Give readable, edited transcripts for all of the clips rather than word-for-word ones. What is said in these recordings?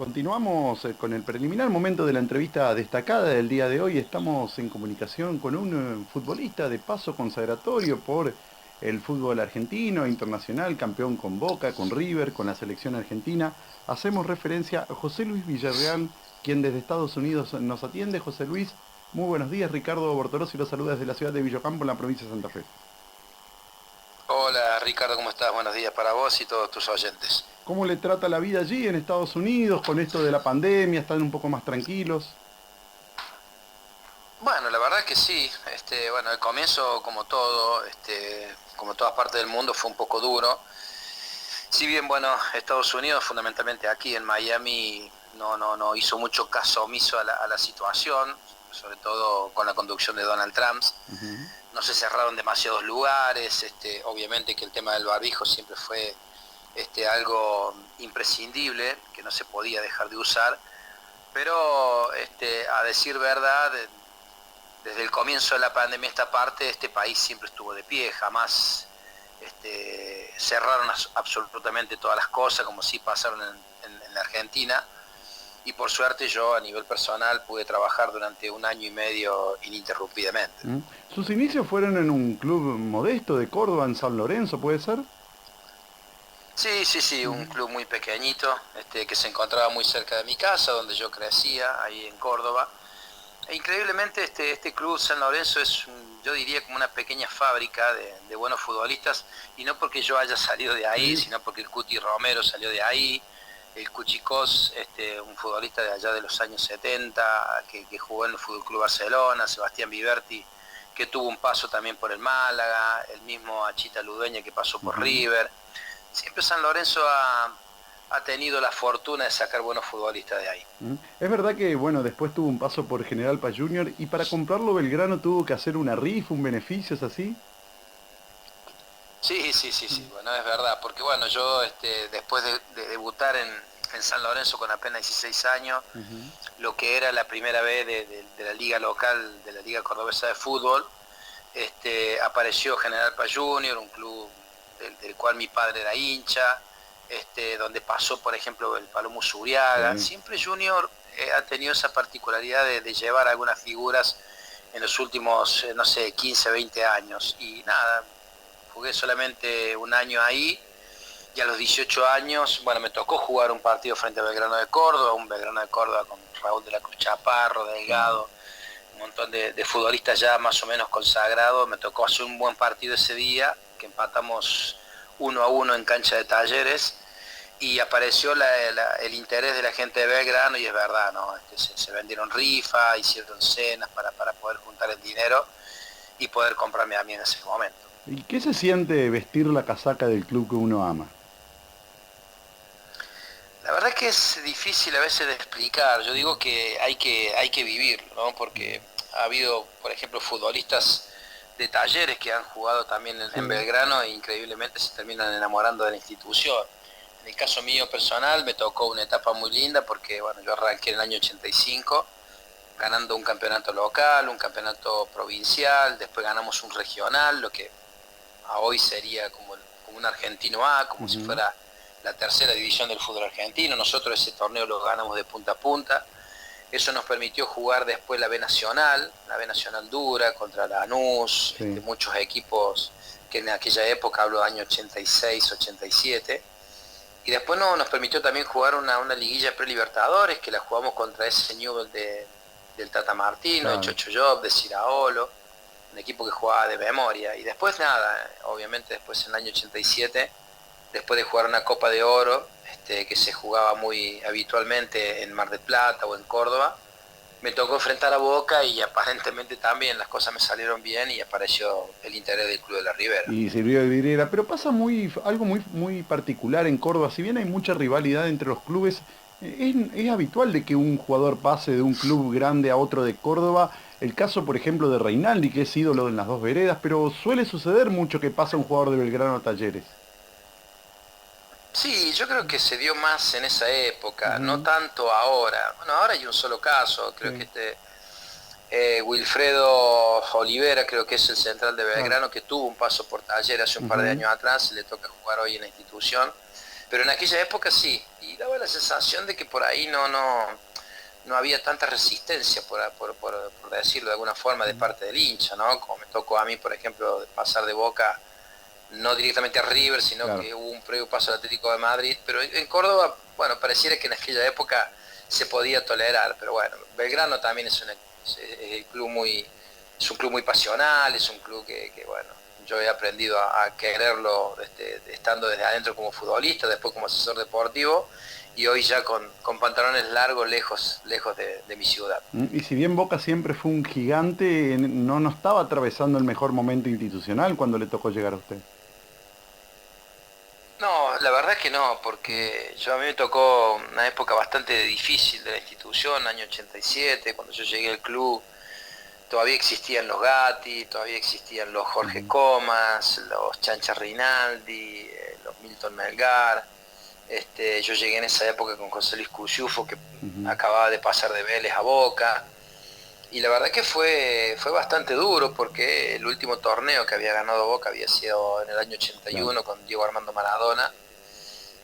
Continuamos con el preliminar momento de la entrevista destacada del día de hoy. Estamos en comunicación con un futbolista de paso consagratorio por el fútbol argentino, internacional, campeón con Boca, con River, con la selección argentina. Hacemos referencia a José Luis Villarreal, quien desde Estados Unidos nos atiende. José Luis, muy buenos días. Ricardo Bortolossi lo saluda desde la ciudad de Villocampo, en la provincia de Santa Fe. Hola Ricardo, ¿cómo estás? Buenos días para vos y todos tus oyentes. ¿Cómo le trata la vida allí en Estados Unidos con esto de la pandemia? ¿Están un poco más tranquilos? Bueno, la verdad que sí, bueno, el comienzo como todo, como todas partes del mundo fue un poco duro. Si bien, bueno, Estados Unidos, fundamentalmente aquí en Miami, no hizo mucho caso omiso a la situación, sobre todo con la conducción de Donald Trump. Ujú. No se cerraron demasiados lugares, obviamente que el tema del barbijo siempre fue algo imprescindible, que no se podía dejar de usar, pero a decir verdad, desde el comienzo de la pandemia esta parte, este país siempre estuvo de pie, jamás cerraron absolutamente todas las cosas, como sí pasaron en la Argentina, y por suerte yo a nivel personal pude trabajar durante un año y medio ininterrumpidamente. ¿Mm? Sus inicios fueron en un club modesto de Córdoba, en San Lorenzo, ¿puede ser? Sí, sí, sí, un Ujú. club muy pequeñito, que se encontraba muy cerca de mi casa, donde yo crecía, ahí en Córdoba. E increíblemente este club San Lorenzo es, yo diría, como una pequeña fábrica de buenos futbolistas, y no porque yo haya salido de ahí, Sí. sino porque el Cuti Romero salió de ahí, el Cuchicós, un futbolista de allá de los años 70, que jugó en el Fútbol Club Barcelona, Sebastián Viverti, que tuvo un paso también por el Málaga, el mismo Achita Ludueña que pasó por Ujú. River. Siempre San Lorenzo ha tenido la fortuna de sacar buenos futbolistas de ahí. ¿Mm? Es verdad que, bueno, después tuvo un paso por General Paz Junior y para comprarlo Belgrano tuvo que hacer una rifa, un beneficio, ¿es así? Sí, sí, sí, sí, Mm. bueno, es verdad, porque bueno, yo después de debutar en San Lorenzo con apenas 16 años, Ujú. lo que era la primera vez de la liga local, de la liga cordobesa de fútbol, apareció General Paz Junior, un club del cual mi padre era hincha, donde pasó, por ejemplo, el Palomo Zuriaga. Sí. Siempre Junior ha tenido esa particularidad de llevar algunas figuras en los últimos, no sé, 15, 20 años. Y nada, jugué solamente un año ahí y a los 18 años, bueno, me tocó jugar un partido frente a Belgrano de Córdoba, un Belgrano de Córdoba con Raúl de la Cruz Chaparro, Claro. Delgado, un montón de futbolistas ya más o menos consagrados. Me tocó hacer un buen partido ese día, que empatamos 1-1 en cancha de Talleres, y apareció el interés de la gente de Belgrano, y es verdad, ¿no? Se vendieron rifas, hicieron cenas para poder juntar el dinero y poder comprarme a mí en ese momento. ¿Y qué se siente vestir la casaca del club que uno ama? La verdad que es difícil a veces de explicar. Yo digo que hay que vivirlo, ¿no? Porque ha habido, por ejemplo, futbolistas de Talleres que han jugado también en Sí. Belgrano e increíblemente se terminan enamorando de la institución. En el caso mío personal me tocó una etapa muy linda porque, bueno, yo arranqué en el año 85 ganando un campeonato local, un campeonato provincial, después ganamos un regional, lo que a hoy sería como un argentino A, como si Ujú. fuera la tercera división del fútbol argentino. Nosotros ese torneo lo ganamos de punta a punta. Eso nos permitió jugar después la B Nacional dura, contra Lanús, Sí. muchos equipos que en aquella época, hablo de año 86, 87. Y después nos permitió también jugar una liguilla pre-Libertadores, que la jugamos contra ese Newell del Tata Martino, de Claro. Chocho Job, de Ciraolo, un equipo que jugaba de memoria. Y después nada, obviamente después en el año 87, después de jugar una Copa de Oro, que se jugaba muy habitualmente en Mar del Plata o en Córdoba, me tocó enfrentar a Boca y aparentemente también las cosas me salieron bien y apareció el interés del Club de la Ribera. Y sirvió de vidriera, pero pasa algo muy particular en Córdoba. Si bien hay mucha rivalidad entre los clubes, es habitual de que un jugador pase de un club grande a otro de Córdoba. El caso, por ejemplo, de Reinaldi, que es ídolo en las dos veredas, pero suele suceder mucho que pasa un jugador de Belgrano a Talleres. Sí, yo creo que se dio más en esa época, no Ujú. tanto ahora. Bueno, ahora hay un solo caso, creo que Sí, Wilfredo Olivera, creo que es el central de claro. Belgrano, que tuvo un paso por Taller hace un par de Ujú. años atrás, le toca jugar hoy en la institución. pero en aquella época sí, y daba la sensación de que por ahí no había tanta resistencia, por decirlo de alguna forma, de parte del hincha, ¿no? Como me tocó a mí, por ejemplo, pasar de Boca, no directamente a River, sino Claro. que hubo un previo paso al Atlético de Madrid, pero en Córdoba, bueno, pareciera que en aquella época se podía tolerar, pero bueno, Belgrano también es es un club muy pasional, es un club que bueno, yo he aprendido a quererlo estando desde adentro como futbolista, después como asesor deportivo, y hoy ya con pantalones largos, lejos de mi ciudad. Y si bien Boca siempre fue un gigante, no estaba atravesando el mejor momento institucional cuando le tocó llegar a usted. No, la verdad que no, porque a mí me tocó una época bastante difícil de la institución, año 87, cuando yo llegué al club, todavía existían los Gatti, todavía existían los Jorge Ujú, Comas, los Chancha Rinaldi, los Milton Melgar. Yo llegué en esa época con José Luis Cuyufo, que ujú, acababa de pasar de Vélez a Boca. Y la verdad que fue bastante duro porque el último torneo que había ganado Boca había sido en el año claro. 81 con Diego Armando Maradona.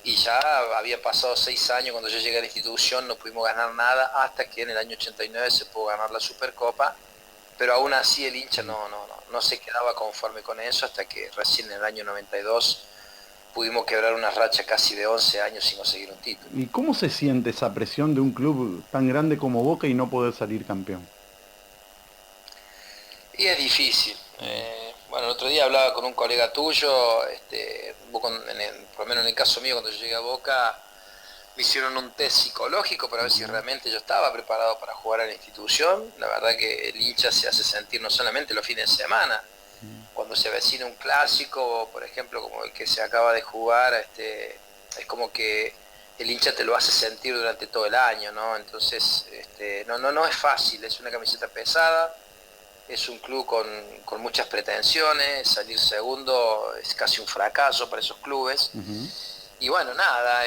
Y ya había pasado 6 años cuando yo llegué a la institución, no pudimos ganar nada hasta que en el año 89 se pudo ganar la Supercopa, pero aún así el hincha no se quedaba conforme con eso hasta que recién en el año 92 pudimos quebrar una racha casi de 11 años sin conseguir un título. ¿Y cómo se siente esa presión de un club tan grande como Boca y no poder salir campeón? Y es difícil. Bueno, el otro día hablaba con un colega tuyo, por lo menos en el caso mío, cuando yo llegué a Boca, me hicieron un test psicológico para ver si Ujú, realmente yo estaba preparado para jugar a la institución. La verdad que el hincha se hace sentir no solamente los fines de semana, ujú. cuando se avecina un clásico, por ejemplo, como el que se acaba de jugar, es como que el hincha te lo hace sentir durante todo el año, ¿no? Entonces, no es fácil, es una camiseta pesada, es un club con muchas pretensiones, salir segundo es casi un fracaso para esos clubes. Ujú. Y bueno, nada,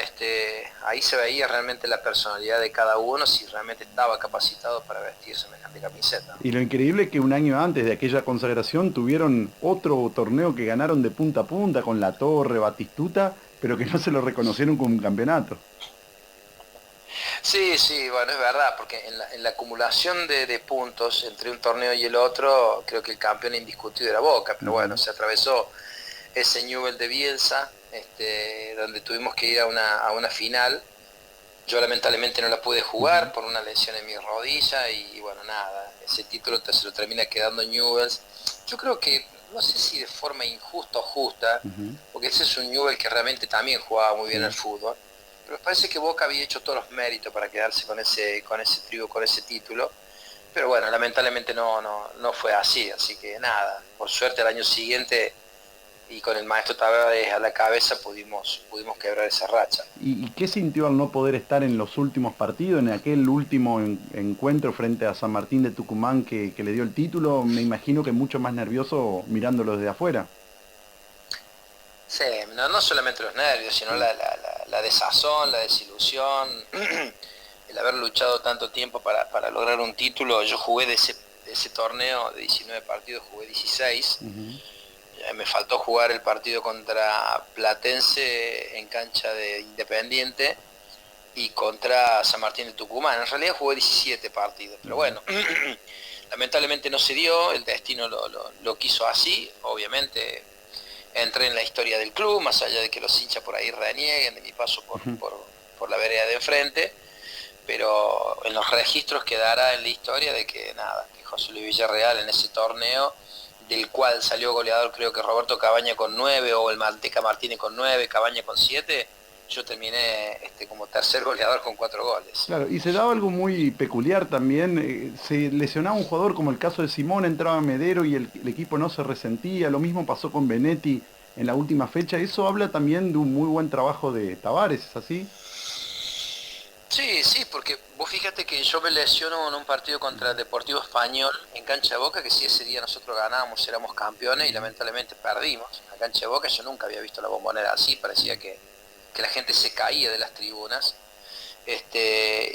ahí se veía realmente la personalidad de cada uno, si realmente estaba capacitado para vestir semejante camiseta. Y lo increíble es que un año antes de aquella consagración tuvieron otro torneo que ganaron de punta a punta con La Torre, Batistuta, pero que no se lo reconocieron como un campeonato. Sí, sí, bueno, es verdad, porque en la acumulación de puntos entre un torneo y el otro, creo que el campeón indiscutido era Boca, pero bueno, Ujú, se atravesó ese Newell de Bielsa, donde tuvimos que ir a una final. Yo lamentablemente no la pude ujú, jugar por una lesión en mi rodilla y bueno, nada, ese título se lo termina quedando Newell's. Yo creo que, no sé si de forma injusta o justa, ujú, porque ese es un Newell que realmente también jugaba muy bien al sí. fútbol, pero me parece que Boca había hecho todos los méritos para quedarse con ese triunfo, con ese título. Pero bueno, lamentablemente no fue así que nada, por suerte al año siguiente y con el maestro Tavares a la cabeza pudimos quebrar esa racha. ¿Y qué sintió al no poder estar en los últimos partidos, en aquel último encuentro frente a San Martín de Tucumán que le dio el título? Me imagino que mucho más nervioso mirándolo desde afuera. Sí, no solamente los nervios, sino Sí. la desazón, la desilusión, el haber luchado tanto tiempo para lograr un título. Yo jugué de ese torneo de 19 partidos, jugué 16. Ujú, Me faltó jugar el partido contra Platense en cancha de Independiente y contra San Martín de Tucumán. En realidad jugué 17 partidos, pero ujú. bueno, lamentablemente no se dio, el destino lo quiso así, obviamente entré en la historia del club, más allá de que los hinchas por ahí renieguen de mi paso por la vereda de enfrente, pero en los registros quedará en la historia de que nada, que José Luis Villarreal en ese torneo, del cual salió goleador creo que Roberto Cabaña con 9 o el Manteca Martínez con 9, Cabaña con 7, yo terminé como tercer goleador con 4 goles. Claro, y se daba algo muy peculiar también. Se lesionaba un jugador como el caso de Simón, entraba Medero y el equipo no se resentía. Lo mismo pasó con Benetti en la última fecha. Eso habla también de un muy buen trabajo de Tavares, ¿es así? Sí, sí, porque vos fíjate que yo me lesiono en un partido contra el Deportivo Español en cancha de Boca, que si ese día nosotros ganábamos éramos campeones y Ujú, lamentablemente perdimos. En la cancha de Boca yo nunca había visto la Bombonera así, parecía que la gente se caía de las tribunas.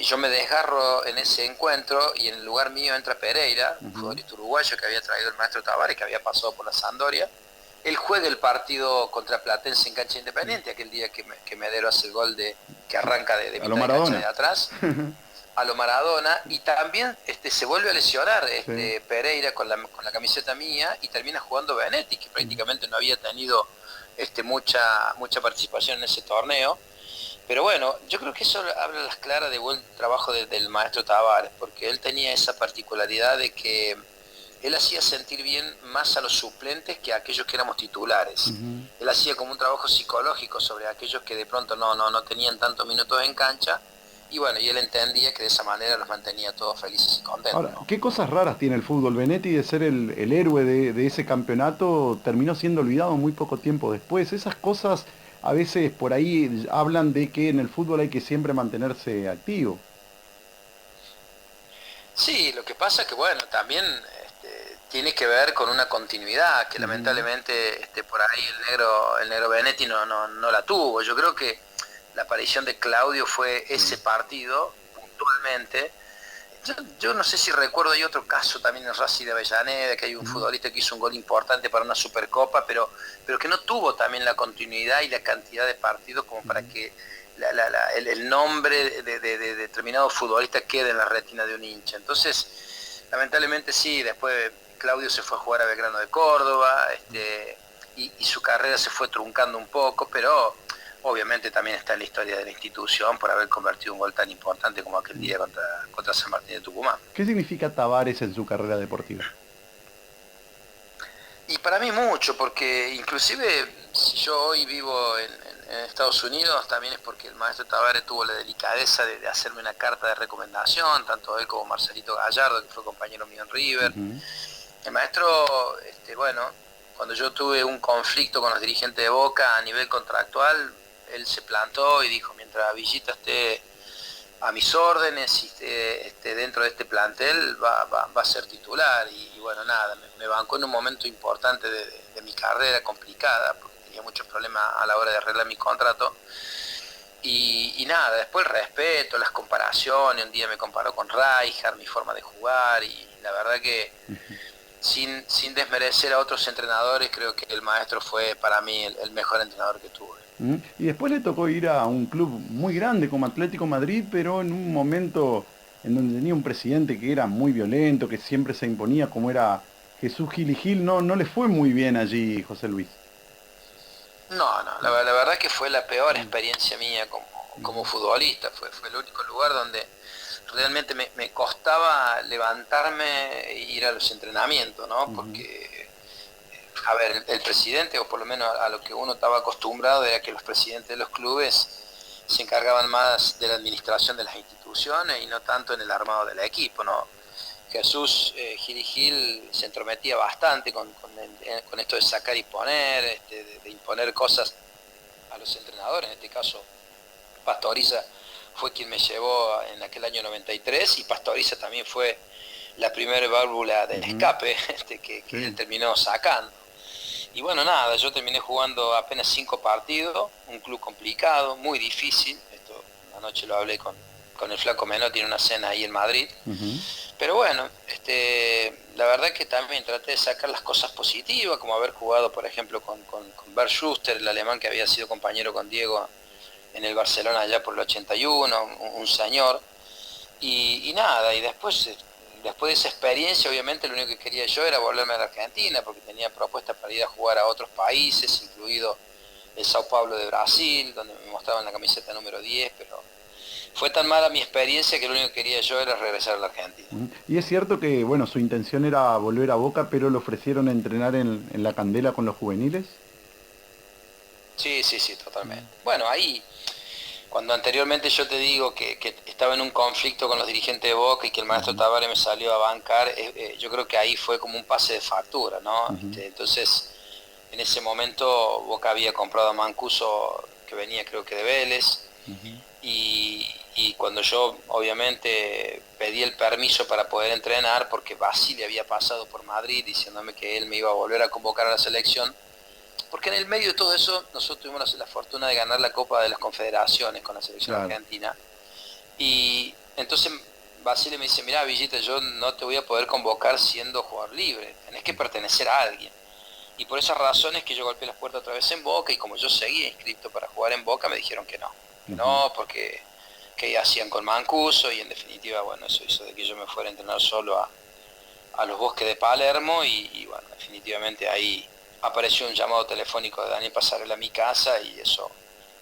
Yo me desgarro en ese encuentro y en el lugar mío entra Pereira, un ujú, futbolista uruguayo que había traído el maestro Tavares, que había pasado por la Sampdoria, Él juega el partido contra Platense en cancha Independiente, aquel día que Medero hace el gol que arranca de A lo mitad de cancha de Maradona. atrás, a lo Maradona, y también se vuelve a lesionar Sí. Pereira con la camiseta mía y termina jugando Benetti, que prácticamente no había tenido mucha participación en ese torneo. Pero bueno, yo creo que eso habla a las claras de buen trabajo del maestro Tavares, porque él tenía esa particularidad de que él hacía sentir bien más a los suplentes que a aquellos que éramos titulares. Ujú. Él hacía como un trabajo psicológico sobre aquellos que de pronto no tenían tantos minutos en cancha, y bueno, y él entendía que de esa manera los mantenía todos felices y contentos, Ahora, ¿no? ¿qué cosas raras tiene el fútbol? Benetti de ser el héroe de ese campeonato terminó siendo olvidado muy poco tiempo después. Esas cosas a veces por ahí hablan de que en el fútbol hay que siempre mantenerse activo. Sí, lo que pasa es que bueno, también tiene que ver con una continuidad que Ujú. lamentablemente por ahí el negro Benetti no la tuvo. Yo creo que la aparición de Claudio fue ese Sí. partido puntualmente. Yo no sé si recuerdo, hay otro caso también en Racing de Avellaneda, que hay un Ujú. futbolista que hizo un gol importante para una Supercopa, pero que no tuvo también la continuidad y la cantidad de partidos como para Ujú. que el nombre de determinado futbolista quede en la retina de un hincha. Entonces, lamentablemente sí, después Claudio se fue a jugar a Belgrano de Córdoba, y su carrera se fue truncando un poco, pero obviamente también está en la historia de la institución por haber convertido un gol tan importante como aquel Ujú. día contra San Martín de Tucumán. ¿Qué significa Tavares en su carrera deportiva? Y para mí mucho, porque inclusive si yo hoy vivo en Estados Unidos, también es porque el maestro Tavares tuvo la delicadeza de hacerme una carta de recomendación, tanto él como Marcelito Gallardo, que fue compañero mío en River. Ujú. El maestro, bueno, cuando yo tuve un conflicto con los dirigentes de Boca a nivel contractual, él se plantó y dijo, mientras Villita esté a mis órdenes y esté dentro de este plantel, va a ser titular. Y bueno, nada, me bancó en un momento importante de mi carrera, complicada, porque tenía muchos problemas a la hora de arreglar mi contrato. Y nada, después el respeto, las comparaciones, un día me comparó con Rijkaard, mi forma de jugar, y la verdad que Ujú. sin desmerecer a otros entrenadores, creo que el maestro fue para mí el mejor entrenador que tuve. ¿Mm? Y después le tocó ir a un club muy grande como Atlético Madrid, pero en un momento en donde tenía un presidente que era muy violento, que siempre se imponía, como era Jesús Gil y Gil, no le fue muy bien allí, José Luis. No, Mm. la verdad que fue la peor Mm. experiencia mía como Ujú. futbolista, fue el único lugar donde realmente me costaba levantarme e ir a los entrenamientos, ¿no? Ujú. Porque, a ver, el presidente, o por lo menos a lo que uno estaba acostumbrado, era que los presidentes de los clubes se encargaban más de la administración de las instituciones y no tanto en el armado del equipo, ¿no? Jesús Gil y Gil se entrometía bastante con esto de sacar y poner, de imponer cosas a los entrenadores. En este caso, Pastoriza fue quien me llevó en aquel año 93, y Pastoriza también fue la primera válvula de Ujú. escape que él Sí. terminó sacando. Y bueno, nada, yo terminé jugando apenas 5 partidos, un club complicado, muy difícil. Esto anoche lo hablé con el Flaco Menotti en una cena ahí en Madrid. Ujú. Pero bueno, la verdad que también traté de sacar las cosas positivas, como haber jugado, por ejemplo, con Bert Schuster, el alemán que había sido compañero con Diego en el Barcelona allá por el 81, un señor. Y nada, y después de esa experiencia, obviamente lo único que quería yo era volverme a la Argentina, porque tenía propuestas para ir a jugar a otros países, incluido el Sao Paulo de Brasil, donde me mostraban la camiseta número 10, pero fue tan mala mi experiencia que lo único que quería yo era regresar a la Argentina. Ujú. Y es cierto que, bueno, su intención era volver a Boca, pero le ofrecieron entrenar en la Candela con los juveniles. Sí, sí, sí, Mm. totalmente. Bueno, ahí, cuando anteriormente yo te digo que estaba en un conflicto con los dirigentes de Boca y que el maestro Ujú. Tavares me salió a bancar, yo creo que ahí fue como un pase de factura, ¿no? Ujú. Entonces, en ese momento Boca había comprado a Mancuso, que venía creo que de Vélez, Ujú. y cuando yo obviamente pedí el permiso para poder entrenar, porque Basile había pasado por Madrid diciéndome que él me iba a volver a convocar a la selección, porque en el medio de todo eso nosotros tuvimos la fortuna de ganar la Copa de las Confederaciones con la selección Claro. argentina, y entonces Basile me dice, mira Villita, yo no te voy a poder convocar siendo jugador libre, tenés que pertenecer a alguien. Y por esas razones que yo golpeé las puertas otra vez en Boca, y como yo seguía inscrito para jugar en Boca, me dijeron que Ujú. no, porque que hacían con Mancuso, y en definitiva, bueno, eso hizo de que yo me fuera a entrenar solo a los Bosques de Palermo, y bueno, definitivamente ahí apareció un llamado telefónico de Daniel Pasarela a mi casa, y eso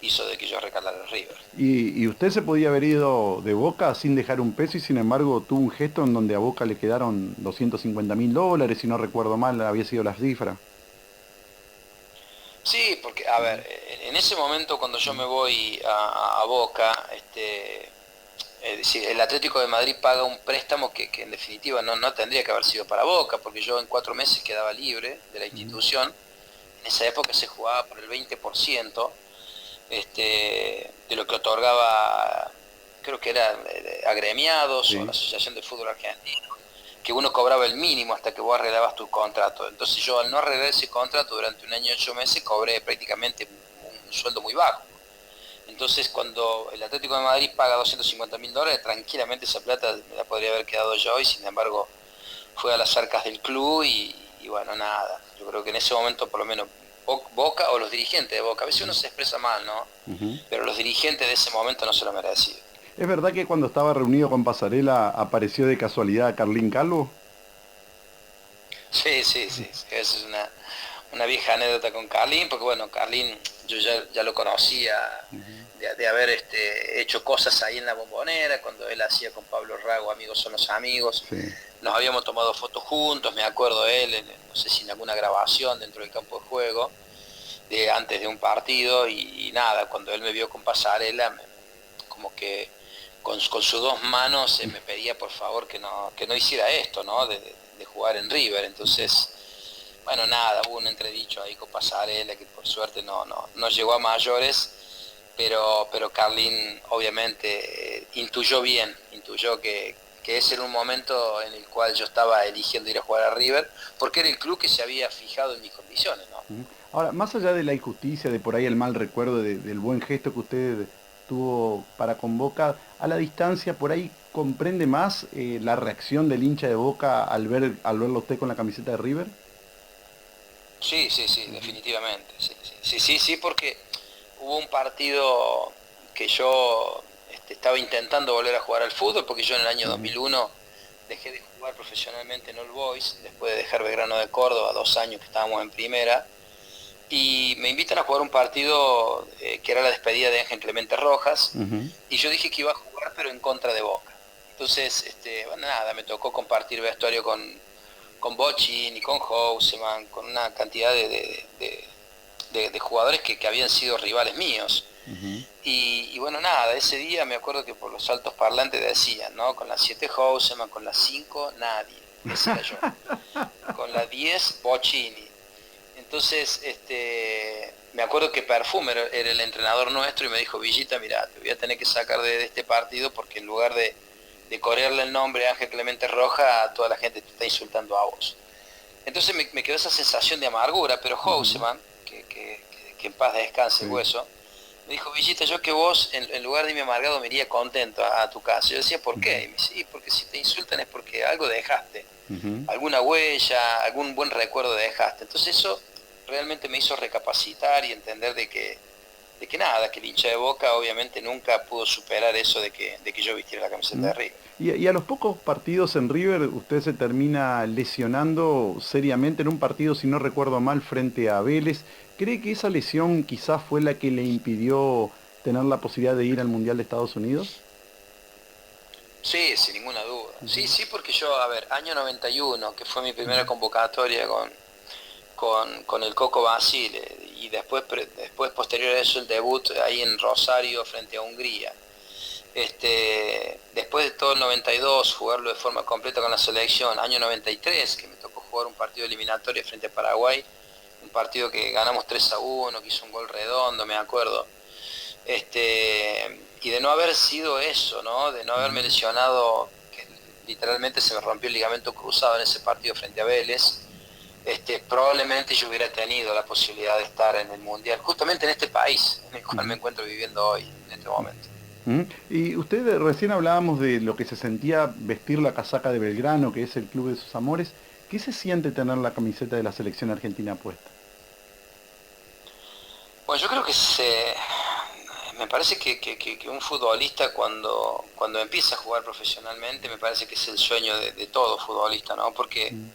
hizo de que yo recalara en River. Y usted se podía haber ido de Boca sin dejar un peso y sin embargo tuvo un gesto en donde a Boca le quedaron $250.000, si no recuerdo mal, había sido la cifra. Sí, porque, a ver, en ese momento cuando yo me voy a Boca, el Atlético de Madrid paga un préstamo que en definitiva no tendría que haber sido para Boca, porque yo en 4 meses quedaba libre de la Ujú. institución. En esa época se jugaba por el 20% de lo que otorgaba, creo que era agremiados o la Sí. Asociación de Fútbol Argentino, que uno cobraba el mínimo hasta que vos arreglabas tu contrato. Entonces yo, al no arreglar ese contrato durante 1 año y 8 meses, cobré prácticamente un sueldo muy bajo. Entonces, cuando el Atlético de Madrid paga $250.000, tranquilamente esa plata me la podría haber quedado yo, y sin embargo fue a las arcas del club, y bueno, nada. Yo creo que en ese momento, por lo menos, Boca o los dirigentes de Boca, a veces uno se expresa mal, ¿no? Ujú. Pero los dirigentes de ese momento no se lo merecían. ¿Es verdad que cuando estaba reunido con Pasarela apareció de casualidad Carlín Calvo? Sí, sí, sí, sí, esa es una vieja anécdota con Carlín, porque bueno, Carlín yo ya lo conocía Ujú. de haber hecho cosas ahí en la Bombonera, cuando él hacía con Pablo Rago Amigos son los amigos. Sí. Nos habíamos tomado fotos juntos, me acuerdo de él, no sé si en alguna grabación dentro del campo de juego, antes de un partido, y nada, cuando él me vio con Pasarela, como que con sus 2 manos me pedía por favor que no hiciera esto, ¿no? De jugar en River. Entonces, bueno, nada, hubo un entredicho ahí con Pasarela que por suerte no llegó a mayores, pero Carlín obviamente intuyó bien, intuyó que ese era un momento en el cual yo estaba eligiendo ir a jugar a River, porque era el club que se había fijado en mis condiciones, ¿no? Ujú. Ahora, más allá de la injusticia, de por ahí el mal recuerdo del buen gesto que usted tuvo para con Boca, a la distancia, por ahí comprende más la reacción del hincha de Boca al verlo a usted con la camiseta de River. Sí, sí, sí, Ujú. definitivamente. Sí, sí, sí, sí, sí, porque hubo un partido que yo estaba intentando volver a jugar al fútbol, porque yo en el año Ujú. 2001 dejé de jugar profesionalmente en All Boys, después de dejar Belgrano de Córdoba, 2 años que estábamos en primera, y me invitan a jugar un partido que era la despedida de Ángel Clemente Rojas, Ujú. y yo dije que iba a jugar pero en contra de Boca. Entonces, bueno, nada, me tocó compartir vestuario con Bochin y con Houseman, con una cantidad de jugadores que habían sido rivales míos. Ujú. Y bueno, nada, ese día me acuerdo que por los altos parlantes decían, ¿no? Con las 7 Houseman, con las 5 nadie. Ese era yo. Con la 10 Bocini. Entonces, me acuerdo que Perfume era el entrenador nuestro, y me dijo: Villita, mira, te voy a tener que sacar de este partido, porque en lugar de correrle el nombre a Ángel Clemente Roja, toda la gente te está insultando a vos. Entonces me quedó esa sensación de amargura, pero Ujú. Houseman, que en paz descanse el Sí. hueso, me dijo: Villita, yo que vos, en lugar de irme amargado, me iría contento a tu casa. Yo decía: ¿por qué? Ujú. Y me dice: sí, porque si te insultan es porque algo dejaste, Ujú. alguna huella, algún buen recuerdo dejaste. Entonces eso realmente me hizo recapacitar y entender de que nada, que el hincha de Boca obviamente nunca pudo superar eso de que yo vistiera la camiseta ¿Mm? de River. Y a los pocos partidos en River, usted se termina lesionando seriamente en un partido, si no recuerdo mal, frente a Vélez. ¿Cree que esa lesión quizás fue la que le impidió tener la posibilidad de ir al Mundial de Estados Unidos? Sí, sin ninguna duda. Sí, Ujú. sí, porque yo, a ver, año 91, que fue mi primera Ujú. convocatoria con el Coco Basile, y después posterior a eso, el debut ahí en Rosario frente a Hungría. Después de todo el 92, jugarlo de forma completa con la selección, año 93, que me tocó jugar un partido eliminatorio frente a Paraguay, un partido que ganamos 3-1, que hizo un gol redondo, me acuerdo. Y de no haber sido eso, ¿no? De no haberme Ujú. lesionado, que literalmente se me rompió el ligamento cruzado en ese partido frente a Vélez, probablemente yo hubiera tenido la posibilidad de estar en el Mundial, justamente en este país en el cual me Ujú. encuentro viviendo hoy, en este momento. Ujú. Y usted recién hablábamos de lo que se sentía vestir la casaca de Belgrano, que es el club de sus amores. ¿Qué se siente tener la camiseta de la selección argentina puesta? Bueno, yo creo que me parece que un futbolista cuando empieza a jugar profesionalmente, me parece que es el sueño de todo futbolista, ¿no? Porque Mm,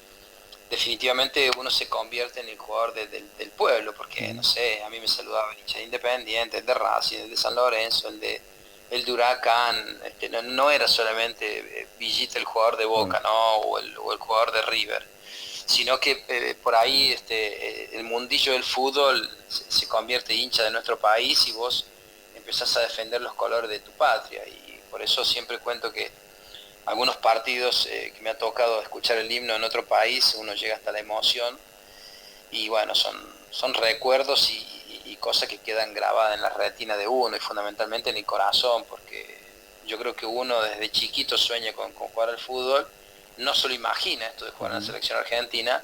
definitivamente uno se convierte en el jugador del pueblo, porque, no mm, sé, a mí me saludaba el hincha de Independiente, el de Racing, el de San Lorenzo, el de Huracán, no era solamente Villita el jugador de claro. Boca, ¿no? O el jugador de River, sino que por ahí el mundillo del fútbol se convierte hincha de nuestro país y vos empezás a defender los colores de tu patria, y por eso siempre cuento que algunos partidos que me ha tocado escuchar el himno en otro país, uno llega hasta la emoción, y bueno, son recuerdos y cosas que quedan grabadas en la retina de uno y fundamentalmente en el corazón, porque yo creo que uno desde chiquito sueña con jugar al fútbol, no solo imagina esto de jugar en la Ujú. selección argentina,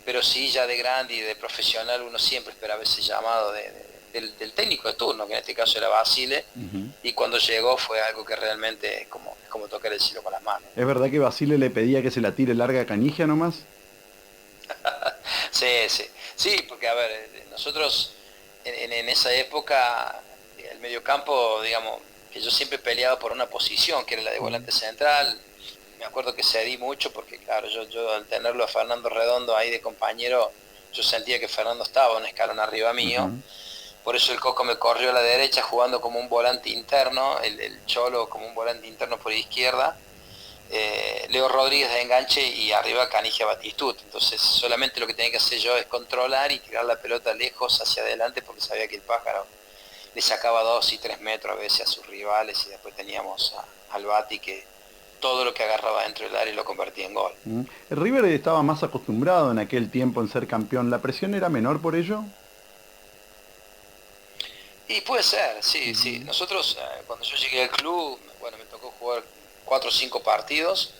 pero sí ya de grande y de profesional uno siempre esperaba ese llamado del técnico de turno, que en este caso era Basile, Ujú. y cuando llegó fue algo que realmente es como tocar el cielo con las manos. ¿Es verdad que Basile le pedía que se la tire larga a Canigia nomás? Sí, sí, sí, porque a ver, nosotros en esa época, el mediocampo, digamos, que yo siempre peleaba por una posición, que era la de Mm, volante central. Me acuerdo que cedí mucho porque, claro, yo al tenerlo a Fernando Redondo ahí de compañero, yo sentía que Fernando estaba un escalón arriba mío. ajá. Por eso el Coco me corrió a la derecha jugando como un volante interno, el Cholo como un volante interno por izquierda, Leo Rodríguez de enganche y arriba Canigia Batistut. Entonces solamente lo que tenía que hacer yo es controlar y tirar la pelota lejos hacia adelante, porque sabía que el pájaro le sacaba 2 y 3 metros a veces a sus rivales, y después teníamos al Bati que todo lo que agarraba dentro del área lo convertía en gol. Mm. El River estaba más acostumbrado en aquel tiempo en ser campeón. ¿La presión era menor por ello? Y puede ser, sí, sí. Ujú. Nosotros, cuando yo llegué al club, bueno, me tocó jugar 4 o 5 partidos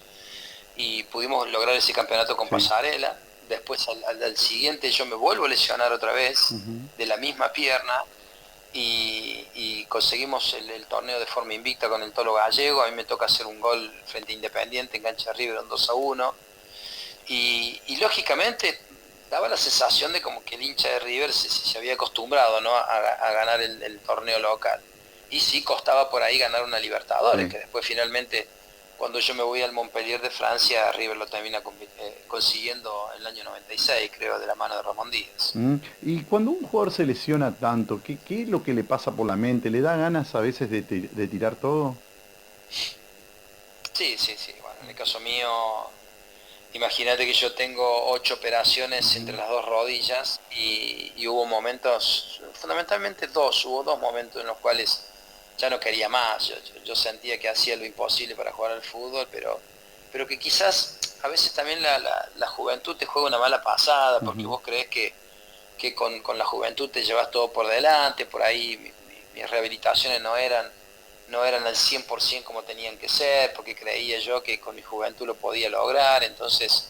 y pudimos lograr ese campeonato con Sí. Pasarela. Después al siguiente yo me vuelvo a lesionar otra vez Ujú. de la misma pierna, y conseguimos el torneo de forma invicta con el Tolo Gallego. A mí me toca hacer un gol frente a Independiente en cancha de River, un 2-1, y lógicamente daba la sensación de como que el hincha de River se había acostumbrado, ¿no? a ganar el torneo local. Y sí costaba por ahí ganar una Libertadores, Sí. que después finalmente, cuando yo me voy al Montpellier de Francia, River lo termina consiguiendo en el año 96, creo, de la mano de Ramón Díaz. Mm. Y cuando un jugador se lesiona tanto, ¿qué es lo que le pasa por la mente? ¿Le da ganas a veces de tirar todo? Sí, sí, sí. Bueno, en el caso mío, imagínate que yo tengo 8 operaciones entre Ujú. las dos rodillas, y hubo momentos, fundamentalmente dos, hubo 2 momentos en los cuales ya no quería más. Yo sentía que hacía lo imposible para jugar al fútbol, pero que quizás a veces también la juventud te juega una mala pasada, porque Ujú. vos crees que con la juventud te llevas todo por delante. Por ahí mis rehabilitaciones no eran al 100% como tenían que ser, porque creía yo que con mi juventud lo podía lograr. Entonces,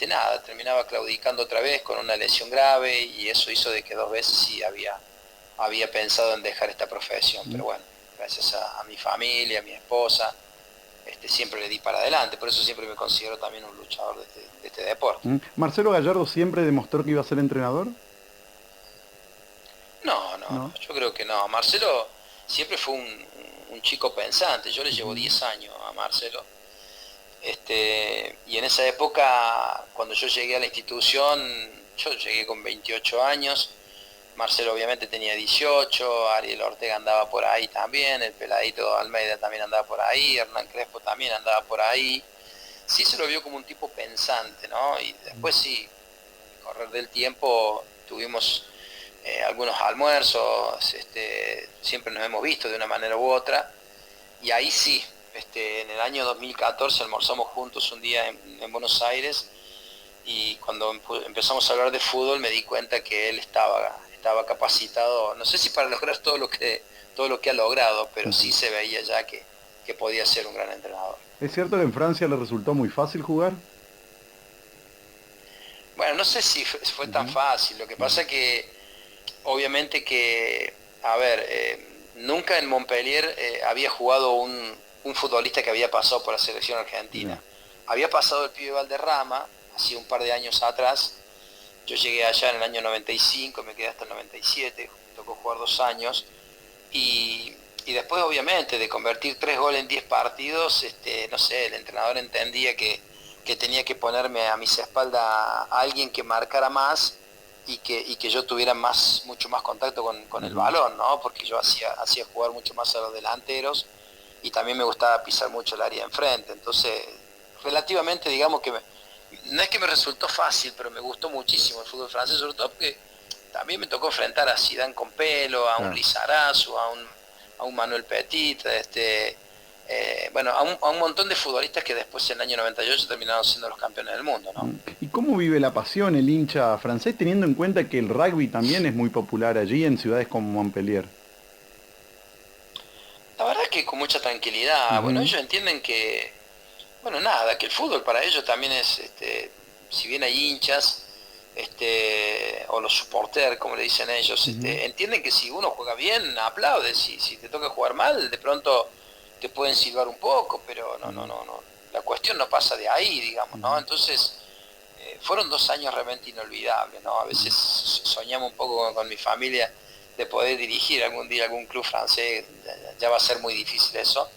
nada, terminaba claudicando otra vez con una lesión grave, y eso hizo de que 2 veces sí había pensado en dejar esta profesión. Mm. Pero bueno, gracias a mi familia, a mi esposa, siempre le di para adelante. Por eso siempre me considero también un luchador de este deporte. Mm. ¿Marcelo Gallardo siempre demostró que iba a ser entrenador? No, no, no, ¿No? yo creo que no. Marcelo siempre fue un chico pensante. Yo le llevo Ujú. 10 años a Marcelo. Y en esa época, cuando yo llegué a la institución, yo llegué con 28 años. Marcelo obviamente tenía 18, Ariel Ortega andaba por ahí también, el peladito Almeida también andaba por ahí, Hernán Crespo también andaba por ahí. Sí se lo vio como un tipo pensante, ¿no? Y después sí, con el correr del tiempo tuvimos algunos almuerzos, siempre nos hemos visto de una manera u otra, y ahí sí, en el año 2014 almorzamos juntos un día en Buenos Aires, y cuando empezamos a hablar de fútbol me di cuenta que él estaba capacitado, no sé si para lograr todo lo que ha logrado, pero sí Ujú. se veía ya que podía ser un gran entrenador. ¿Es cierto que en Francia le resultó muy fácil jugar? Bueno, no sé si fue tan Ujú. fácil. Lo que Ujú. pasa que, obviamente que, a ver, nunca en Montpellier había jugado un futbolista que había pasado por la selección Sí. argentina. Había pasado el pibe Valderrama, hacía un par de años atrás. Yo llegué allá en el año 95, me quedé hasta el 97, me tocó jugar 2 años. Y después, obviamente, de convertir 3 goles en 10 partidos, no sé, el entrenador entendía que tenía que ponerme a mis espaldas a alguien que marcara más y que yo tuviera mucho más contacto con el balón, ¿no? Porque yo hacía jugar mucho más a los delanteros y también me gustaba pisar mucho el área de enfrente. Entonces, relativamente, digamos que no es que me resultó fácil, pero me gustó muchísimo el fútbol francés, sobre todo porque también me tocó enfrentar a Zidane con pelo, a un Claro. Lizarazu, a un Manuel Petit, bueno, a un montón de futbolistas que después en el año 98 terminaron siendo los campeones del mundo, ¿no? ¿Y cómo vive la pasión el hincha francés, teniendo en cuenta que el rugby también es muy popular allí en ciudades como Montpellier? La verdad es que con mucha tranquilidad. Bueno, Ujú, ellos entienden que, bueno, nada, que el fútbol para ellos también es, si bien hay hinchas, o los supporters, como le dicen ellos, ujú, entienden que si uno juega bien, aplaude, si te toca jugar mal, de pronto te pueden silbar un poco, pero ujú, no, la cuestión no pasa de ahí, digamos, ¿no? ujú, Entonces, fueron 2 años realmente inolvidables, ¿no? A ujú. veces soñamos un poco con mi familia de poder dirigir algún día algún club francés, ya va a ser muy difícil eso,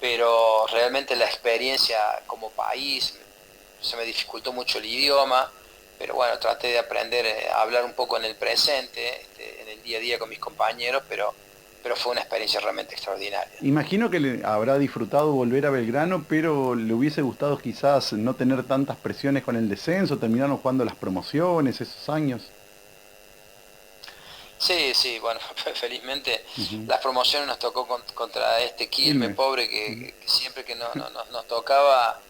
pero realmente la experiencia como país, se me dificultó mucho el idioma, pero bueno, traté de aprender a hablar un poco en el presente, en el día a día con mis compañeros, pero fue una experiencia realmente extraordinaria. Imagino que le habrá disfrutado volver a Belgrano, pero le hubiese gustado quizás no tener tantas presiones con el descenso, terminaron jugando las promociones esos años. Sí, sí, bueno, felizmente Ujú. las promociones nos tocó contra este Quilmes, Quilmes. pobre, Ujú. que siempre que nos tocaba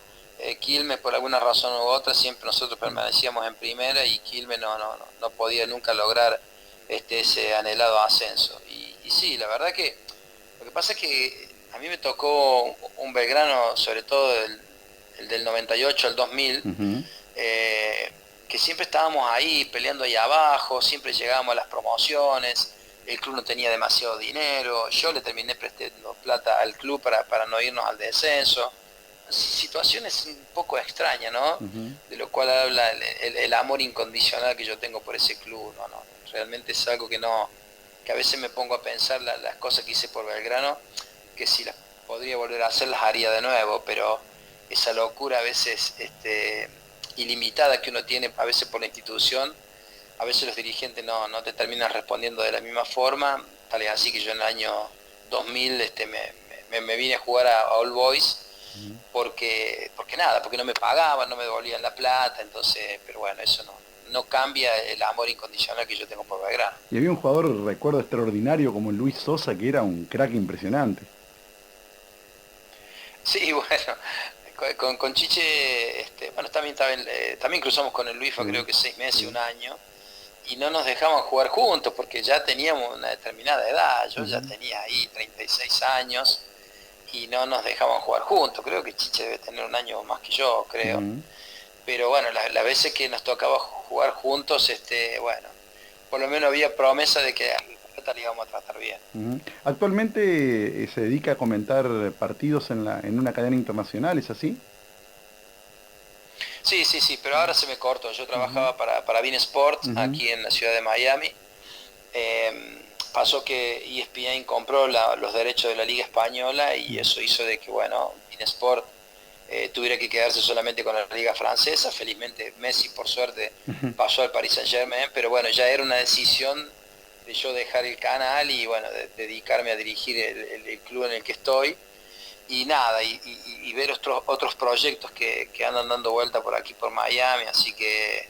Quilmes por alguna razón u otra, siempre nosotros permanecíamos en primera y Quilmes no podía nunca lograr ese anhelado ascenso. Y sí, la verdad que lo que pasa es que a mí me tocó un Belgrano, sobre todo el del 98 al 2000, Ujú. eh, que siempre estábamos ahí peleando ahí abajo, siempre llegábamos a las promociones, el club no tenía demasiado dinero, yo le terminé prestando plata al club para no irnos al descenso. Situaciones un poco extrañas, ¿no? Ujú. De lo cual habla el amor incondicional que yo tengo por ese club, ¿no? Realmente es algo que a veces me pongo a pensar las cosas que hice por Belgrano, que si las podría volver a hacer las haría de nuevo, pero esa locura a veces ilimitada que uno tiene a veces por la institución, a veces los dirigentes no te terminan respondiendo de la misma forma, tal es así que yo en el año 2000 me vine a jugar a All Boys Ujú. porque nada, porque no me pagaban, no me devolvían la plata, entonces, pero bueno, eso no cambia el amor incondicional que yo tengo por Belgrano. Y había un jugador, recuerdo, extraordinario como Luis Sosa, que era un crack impresionante. Sí, bueno, con Chiche, bueno, también cruzamos con el Luifa Sí, creo que 6 meses, sí. 1 año, y no nos dejaban jugar juntos porque ya teníamos una determinada edad, yo ya Ujú, tenía ahí 36 años y no nos dejaban jugar juntos, creo que Chiche debe tener un año más que yo, creo, ujú, pero bueno, las veces que nos tocaba jugar juntos, bueno, por lo menos había promesa de que a la pelota le íbamos a tratar bien. ujú. Actualmente se dedica a comentar partidos en una cadena internacional, ¿es así? Sí, sí, sí, pero ahora se me cortó. Yo Ujú, trabajaba para Bein Sport ujú, aquí en la ciudad de Miami. Pasó que ESPN compró los derechos de la Liga Española y ujú, eso hizo de que, bueno, Bein Sport tuviera que quedarse solamente con la Liga Francesa. Felizmente Messi, por suerte, ujú. pasó al Paris Saint-Germain, pero bueno, ya era una decisión de yo dejar el canal y, bueno, dedicarme a dirigir el club en el que estoy y nada, y ver otros proyectos que andan dando vuelta por aquí, por Miami, así que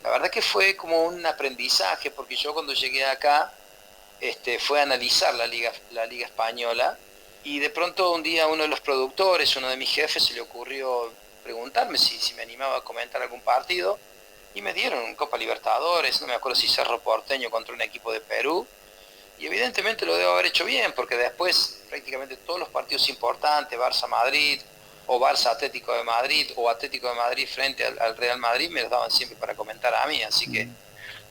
la verdad que fue como un aprendizaje, porque yo cuando llegué acá, fue a analizar la liga española, y de pronto un día uno de los productores, uno de mis jefes, se le ocurrió preguntarme si me animaba a comentar algún partido, y me dieron Copa Libertadores, no me acuerdo si Cerro Porteño contra un equipo de Perú, y evidentemente lo debo haber hecho bien, porque después prácticamente todos los partidos importantes, Barça-Madrid, o Barça-Atlético de Madrid, o Atlético de Madrid frente al Real Madrid, me los daban siempre para comentar a mí, así que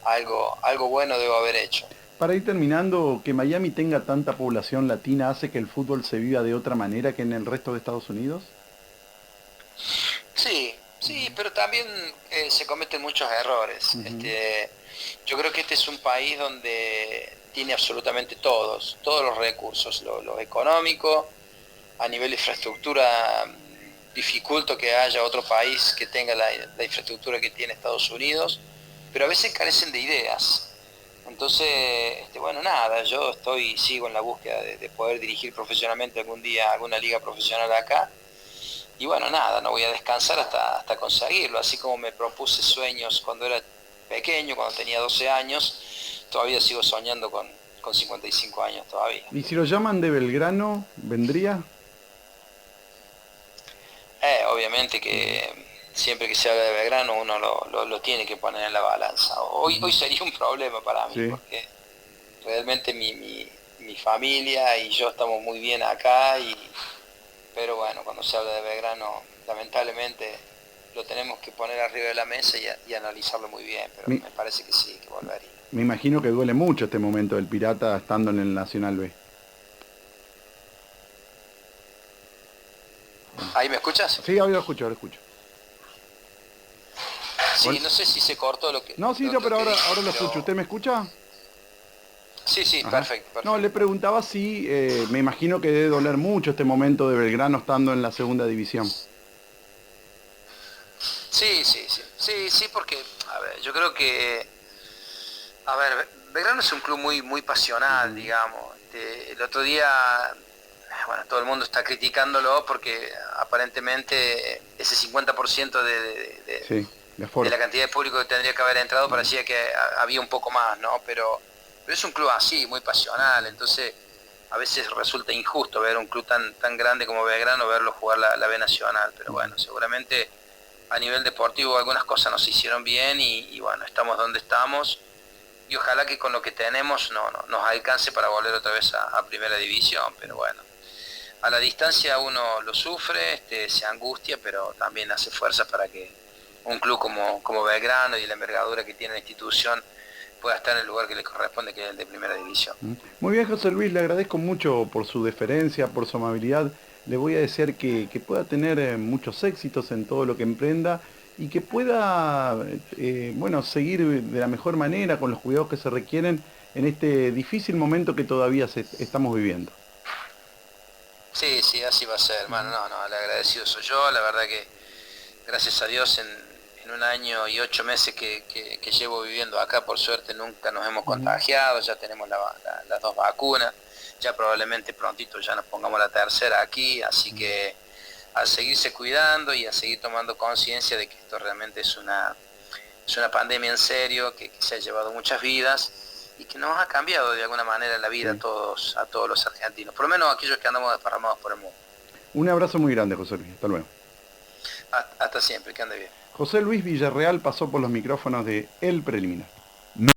algo bueno debo haber hecho. Para ir terminando, que Miami tenga tanta población latina hace que el fútbol se viva de otra manera que en el resto de Estados Unidos. Sí, Sí, pero también se cometen muchos errores. Ujú. Yo creo que este es un país donde tiene absolutamente todos los recursos, lo económico, a nivel de infraestructura, dificulto que haya otro país que tenga la infraestructura que tiene Estados Unidos, pero a veces carecen de ideas. Entonces, bueno, nada, sigo en la búsqueda de poder dirigir profesionalmente algún día alguna liga profesional acá. Y bueno, nada, no voy a descansar hasta conseguirlo. Así como me propuse sueños cuando era pequeño, cuando tenía 12 años, todavía sigo soñando con 55 años todavía. Y si lo llaman de Belgrano, ¿vendría? Obviamente Ujú, que siempre que se habla de Belgrano uno lo tiene que poner en la balanza. Hoy ujú. sería un problema para mí Sí. porque realmente mi familia y yo estamos muy bien acá, pero bueno, cuando se habla de Belgrano, lamentablemente lo tenemos que poner arriba de la mesa y analizarlo muy bien, pero Me, me parece que sí, que volvería. me imagino que duele mucho este momento del Pirata estando en el Nacional B. ¿Ahí me escuchas? Sí, ahora lo escucho, ahora escucho. Sí, no sé si se cortó No, sí, no, lo pero que dije, ahora lo escucho. pero ¿Usted me escucha? sí, sí, Ajá. perfecto, No, le perfecto. preguntaba si, me imagino que debe doler mucho este momento de Belgrano estando en la segunda división. Sí, sí, sí, sí, sí, porque, a ver, yo creo que, a ver, Belgrano es un club muy pasional, Ujú. digamos. El otro día, bueno, todo el mundo está criticándolo porque aparentemente ese 50% Sí, de de aforo. la cantidad de público que tendría que haber entrado Ujú. parecía que había un poco más, ¿no? Pero es un club así, muy pasional, entonces a veces resulta injusto ver un club tan grande como Belgrano, verlo jugar la B Nacional, pero Ujú. bueno, seguramente a nivel deportivo algunas cosas nos hicieron bien y bueno, estamos donde estamos y ojalá que con lo que tenemos nos alcance para volver otra vez a primera división, pero bueno, a la distancia uno lo sufre, se angustia, pero también hace fuerza para que un club como Belgrano y la envergadura que tiene la institución pueda estar en el lugar que le corresponde, que es el de primera división. Muy bien, José Luis, le agradezco mucho por su deferencia, por su amabilidad. Le voy a desear que pueda tener muchos éxitos en todo lo que emprenda y que pueda, bueno, seguir de la mejor manera, con los cuidados que se requieren en este difícil momento que todavía estamos viviendo. Sí, sí, así va a ser, hermano. Ujú, No, el agradecido soy yo. La verdad que, gracias a Dios, en un año y 8 meses que llevo viviendo acá, por suerte nunca nos hemos ujú. contagiado, ya tenemos las dos vacunas, ya probablemente prontito ya nos pongamos la tercera aquí, así que a seguirse cuidando y a seguir tomando conciencia de que esto realmente es una pandemia en serio, que se ha llevado muchas vidas y que nos ha cambiado de alguna manera la vida Sí. a todos los argentinos, por lo menos aquellos que andamos desparramados por el mundo. Un abrazo muy grande, José Luis. Hasta luego. Hasta siempre, que ande bien. José Luis Villarreal pasó por los micrófonos de El Preliminar.